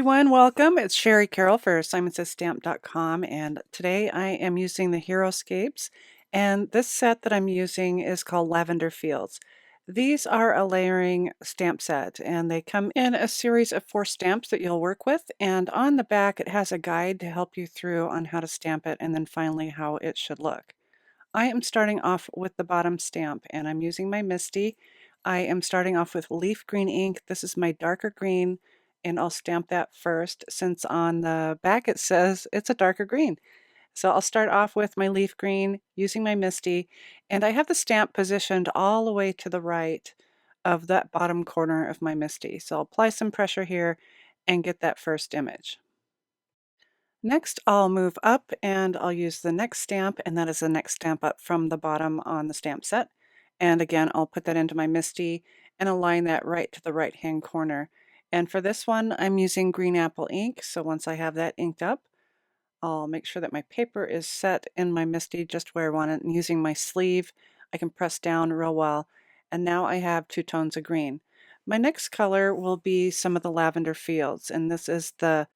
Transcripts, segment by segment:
everyone, welcome. It's Shari Carroll for SimonsStamp.com, and today I am using the HEROSCAPEs, and this set that I'm using is called Lavender Fields. These are a layering stamp set, and they come in a series of 4 stamps that you'll work with, and on the back it has a guide to help you through on how to stamp it and then finally how it should look. I am starting off with the bottom stamp, and I'm using my Misty. I am starting off with leaf green ink. This is my darker green, and I'll stamp that first since on the back it says it's a darker green. So I'll start off with my leaf green using my Misty, and I have the stamp positioned all the way to the right of that bottom corner of my Misty. So I'll apply some pressure here and get that first image. Next, I'll move up and I'll use the next stamp, and that is the next stamp up from the bottom on the stamp set. And again, I'll put that into my Misty and align that right to the right-hand corner. And for this one, I'm using green apple ink. So once I have that inked up, I'll make sure that my paper is set in my Misty just where I want it. And using my sleeve, I can press down real well. And now I have 2 tones of green. My next color will be some of the lavender fields, and this is the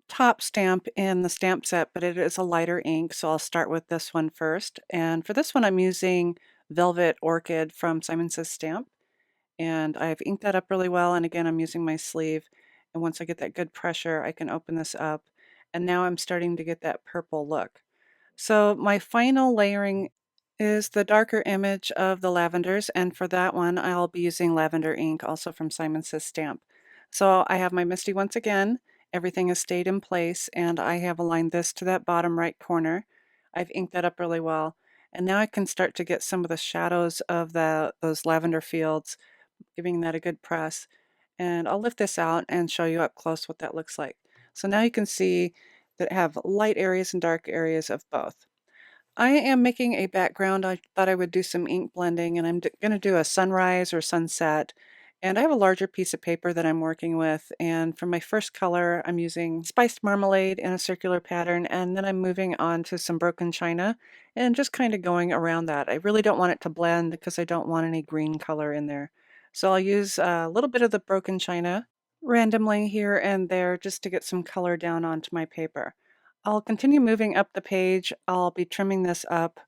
top stamp in the stamp set, but it is a lighter ink, so I'll start with this one first. And for this one, I'm using Velvet Orchid from Simon Says Stamp, and I've inked that up really well. And again, I'm using my sleeve, and once I get that good pressure, I can open this up, and now I'm starting to get that purple look. So my final layering is the darker image of the lavenders, and for that one, I'll be using lavender ink, also from Simon Says Stamp. So I have my Misty once again. Everything has stayed in place, and I have aligned this to that bottom right corner. I've inked that up really well, and now I can start to get some of the shadows of those lavender fields, giving that a good press. And I'll lift this out and show you up close what that looks like. So now you can see that I have light areas and dark areas of both. I am making a background. I thought I would do some ink blending, and I'm going to do a sunrise or sunset. And I have a larger piece of paper that I'm working with. And for my first color, I'm using spiced marmalade in a circular pattern. And then I'm moving on to some broken china and just kind of going around that. I really don't want it to blend because I don't want any green color in there. So I'll use a little bit of the broken china randomly here and there just to get some color down onto my paper. I'll continue moving up the page. I'll be trimming this up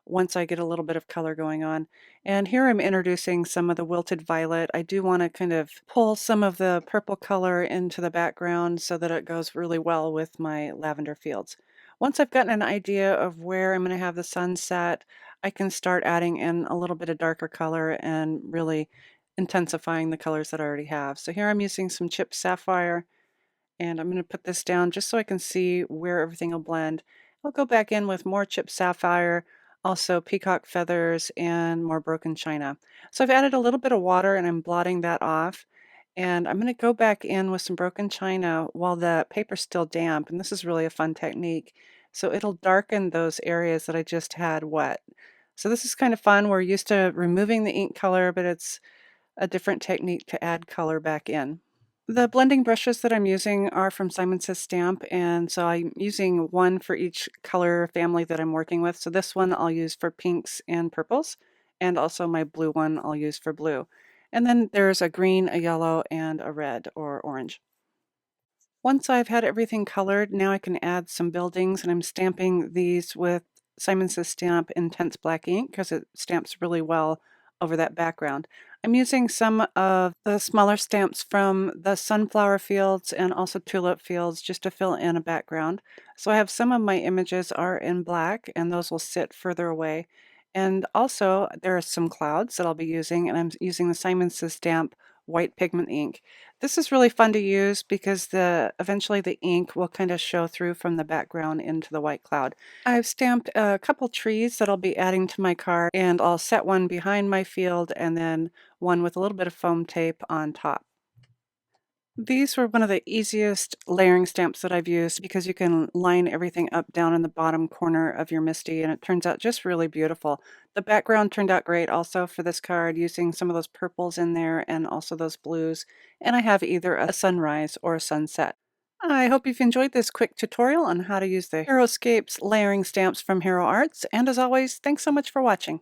once I get a little bit of color going on. And here I'm introducing some of the wilted violet. I do want to kind of pull some of the purple color into the background so that it goes really well with my lavender fields. Once I've gotten an idea of where I'm going to have the sun set, I can start adding in a little bit of darker color and really intensifying the colors that I already have. So here I'm using some chipped sapphire, and I'm going to put this down just so I can see where everything will blend. I'll go back in with more chipped sapphire, also peacock feathers, and more broken china. So I've added a little bit of water and I'm blotting that off. And I'm going to go back in with some broken china while the paper's still damp. And this is really a fun technique. So it'll darken those areas that I just had wet. So this is kind of fun. We're used to removing the ink color, but it's a different technique to add color back in. The blending brushes that I'm using are from Simon Says Stamp, and so I'm using one for each color family that I'm working with. So this one I'll use for pinks and purples, and also my blue one I'll use for blue. And then there's a green, a yellow, and a red or orange. Once I've had everything colored, now I can add some buildings, and I'm stamping these with Simon Says Stamp Intense Black ink because it stamps really well over that background. I'm using some of the smaller stamps from the sunflower fields and also tulip fields just to fill in a background. So I have some of my images are in black, and those will sit further away. And also there are some clouds that I'll be using, and I'm using the Simon Says Stamp white pigment ink. This is really fun to use because eventually the ink will kind of show through from the background into the white cloud. I've stamped a couple trees that I'll be adding to my card, and I'll set one behind my field and then one with a little bit of foam tape on top. These were one of the easiest layering stamps that I've used because you can line everything up down in the bottom corner of your Misty, and it turns out just really beautiful. The background turned out great also for this card, using some of those purples in there and also those blues, and I have either a sunrise or a sunset. I hope you've enjoyed this quick tutorial on how to use the HEROSCAPES layering stamps from Hero Arts, and as always, thanks so much for watching.